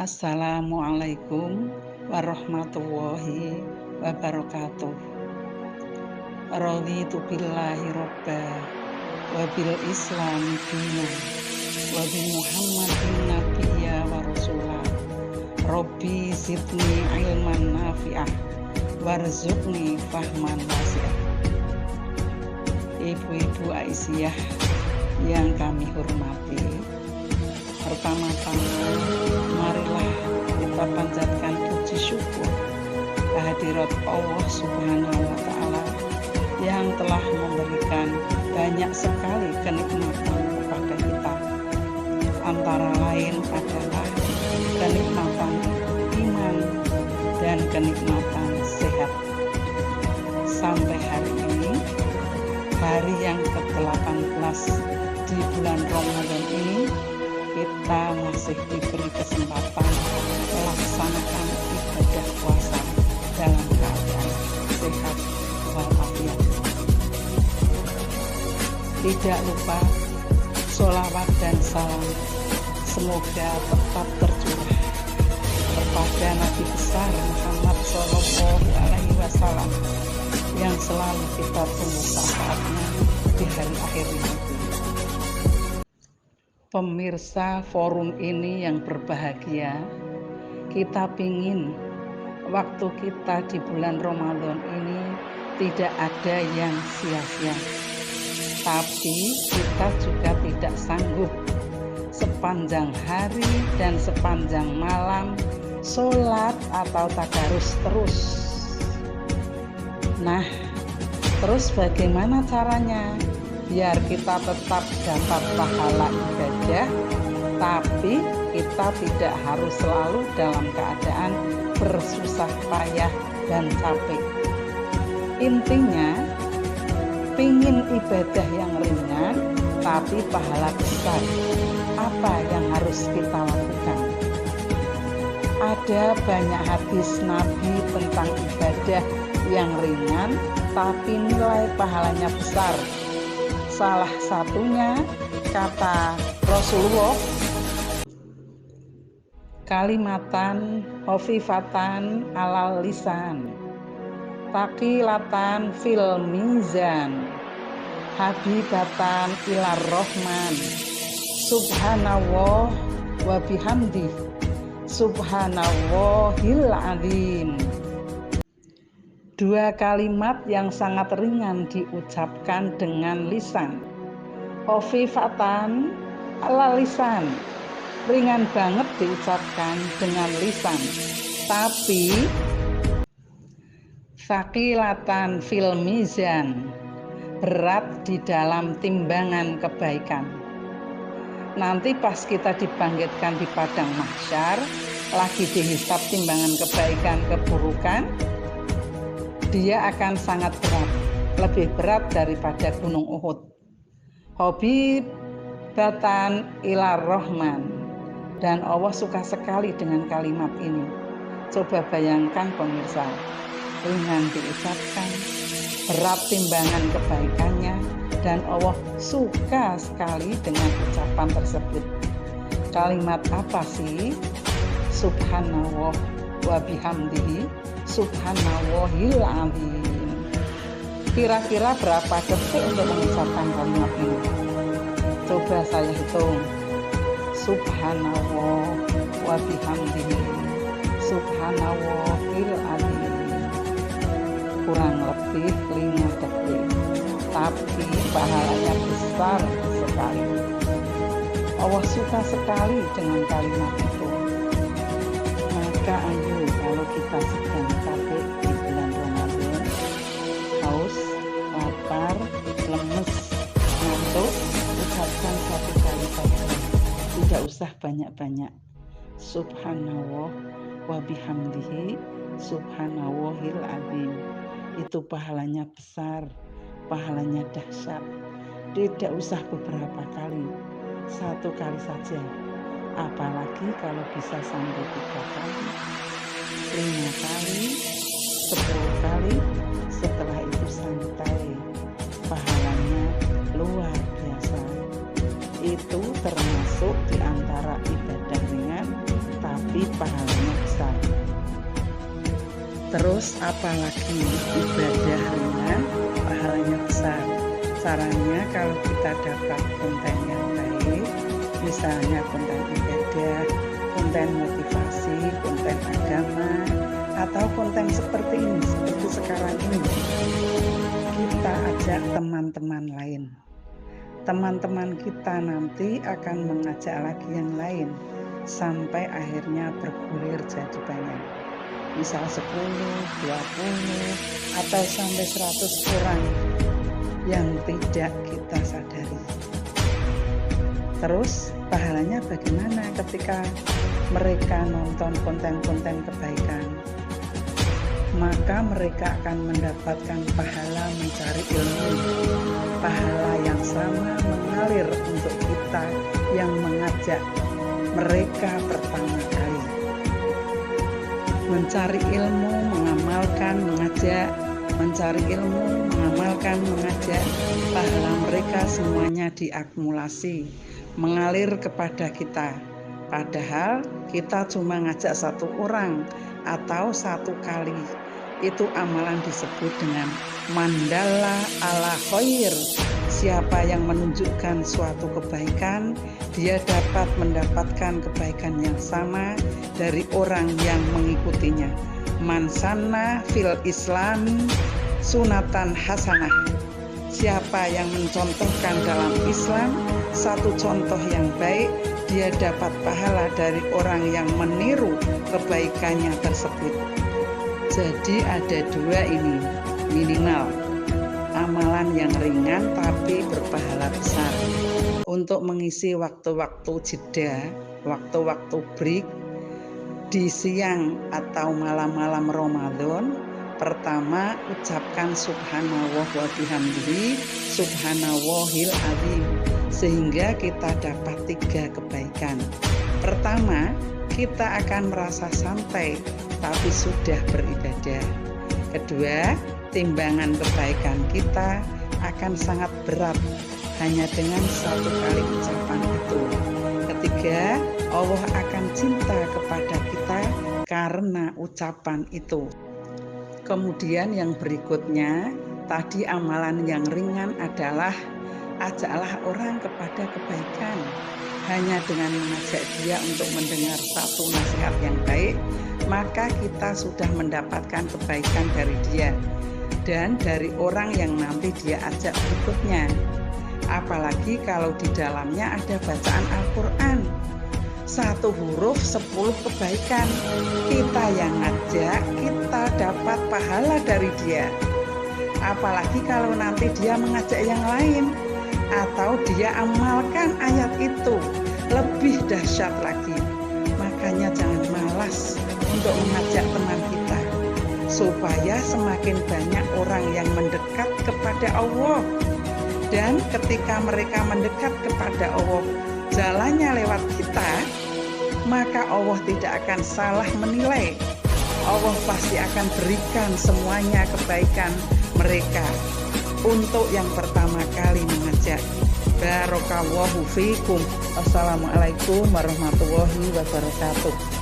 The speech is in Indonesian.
Assalamualaikum warahmatullahi wabarakatuh. Raditu billahi robba wa bil islami dinan wa bi muhammadin nabiyya wa rasulah. Rabbi zidni ilman nafi'ah warzuqni fahman wasi'ah. Ibu-ibu Aisyah yang kami hormati, pertama-tama marilah kita panjatkan puji syukur kehadirat Allah Subhanahu wa Ta'ala yang telah memberikan banyak sekali kenikmatan kepada kita. Antara lain adalah kenikmatan iman dan kenikmatan sehat. Sampai hari ini, hari yang ke-18 di bulan Ramadan ini, kita masih diberi kesempatan melaksanakan ibadah puasa dalam keadaan sehat walafiat. Tidak lupa sholawat dan salam semoga tetap tercurah kepada Nabi besar Muhammad Shallallahu Alaihi Wasallam yang selalu kita tunggu syafaatnya di hari akhir nanti. Pemirsa forum ini yang berbahagia, kita pingin waktu kita di bulan Ramadan ini tidak ada yang sia-sia. Tapi kita juga tidak sanggup sepanjang hari dan sepanjang malam sholat atau tadarus terus. Nah, terus bagaimana caranya? Biar kita tetap dapat pahala ibadah, tapi kita tidak harus selalu dalam keadaan bersusah payah dan capek. Intinya, pingin ibadah yang ringan, tapi pahala besar. Apa yang harus kita lakukan? Ada banyak hadis Nabi tentang ibadah yang ringan, tapi nilai pahalanya besar. Salah satunya kata Rasulullah, kalimatan khafifatan alal lisan taqilatan fil mizan habibatan ilar rahman subhanallah wa bihamdi subhanallahil azim. Dua kalimat yang sangat ringan diucapkan dengan lisan. Khafifatan ala lisan, ringan banget diucapkan dengan lisan. Tapi thaqilatan fil mizan, berat di dalam timbangan kebaikan. Nanti pas kita dibangkitkan di padang mahsyar, lagi dihisab timbangan kebaikan keburukan, dia akan sangat berat, lebih berat daripada gunung Uhud. Habibatan ilar rahman, dan Allah suka sekali dengan kalimat ini. Coba bayangkan pemirsa, ringan diucapkan, berat timbangan kebaikannya, dan Allah suka sekali dengan ucapan tersebut. Kalimat apa sih? Subhanallah wa bihamdihi subhanallahil azim. Kira-kira berapa detik untuk mengucapkan kalimat ini? Coba saya hitung. Subhanallah wa bihamdihi subhanallahil azim. Kurang lebih 5 detik. Tapi pahalanya besar sekali. Allah suka sekali dengan kalimat itu. Maka ayo, kalau kita sedang capek di bulan Ramadan, haus, lapar, lemes, ngantuk, ucapkan satu kali saja. Tidak usah banyak-banyak. Subhanallah wa bihamdihi subhanallahil azim. Itu pahalanya besar, pahalanya dahsyat. Tidak usah beberapa kali, satu kali saja. Apalagi kalau bisa sampai 3 kali, 5 kali, 10 kali, setelah itu santai. Pahalanya luar biasa. Itu termasuk di antara ibadah ringan tapi Terus apalagi ibadah ringan, pahalanya besar. Caranya kalau kita dapat konten yang baik, misalnya konten ibadah, konten motivasi, konten agama, atau konten seperti ini, seperti sekarang ini, kita ajak teman-teman lain. Teman-teman kita nanti akan mengajak lagi yang lain, sampai akhirnya bergulir jadi banyak. Misal 10, 20, atau sampai 100 orang yang tidak kita sadari. Terus pahalanya bagaimana ketika mereka nonton konten-konten kebaikan? Maka mereka akan mendapatkan pahala mencari ilmu. Pahala yang sama mengalir untuk kita yang mengajak mereka pertama kali. Mencari ilmu, mengamalkan, mengajak, mencari ilmu, mengamalkan, mengajak, pahala mereka semuanya diakumulasi, mengalir kepada kita. Padahal kita cuma ngajak 1 orang atau 1 kali. Itu amalan disebut dengan mandala ala khair. Siapa yang menunjukkan suatu kebaikan, dia dapat mendapatkan kebaikan yang sama dari orang yang mengikutinya. Man sanna fil islami sunatan hasanah. Siapa yang mencontohkan dalam Islam satu contoh yang baik, dia dapat pahala dari orang yang meniru kebaikannya tersebut. Jadi ada 2 ini minimal. Amalan yang ringan tapi berpahala besar. Untuk mengisi waktu-waktu jeda, waktu-waktu break di siang atau malam-malam Ramadan, pertama ucapkan subhanallah wa bihamdihi subhanallahil azim, sehingga kita dapat 3 kebaikan. Pertama, kita akan merasa santai tapi sudah beribadah. Kedua, timbangan kebaikan kita akan sangat berat hanya dengan 1 kali ucapan itu. Ketiga, Allah akan cinta kepada kita karena ucapan itu. Kemudian yang berikutnya, tadi amalan yang ringan adalah ajaklah orang kepada kebaikan. Hanya dengan mengajak dia untuk mendengar satu nasihat yang baik, maka kita sudah mendapatkan kebaikan dari dia dan dari orang yang nanti dia ajak berikutnya. Apalagi kalau di dalamnya ada bacaan Al-Quran, 1 huruf 10 kebaikan. Kita yang ngajak, kita dapat pahala dari dia. Apalagi kalau nanti dia mengajak yang lain atau dia amalkan ayat itu, lebih dahsyat lagi. Makanya jangan malas untuk mengajak teman kita, supaya semakin banyak orang yang mendekat kepada Allah. Dan ketika mereka mendekat kepada Allah, jalannya lewat kita, maka Allah tidak akan salah menilai. Allah pasti akan berikan semuanya kebaikan mereka untuk yang pertama kali mengajak. Barakallahu fiikum. Wassalamualaikum warahmatullahi wabarakatuh.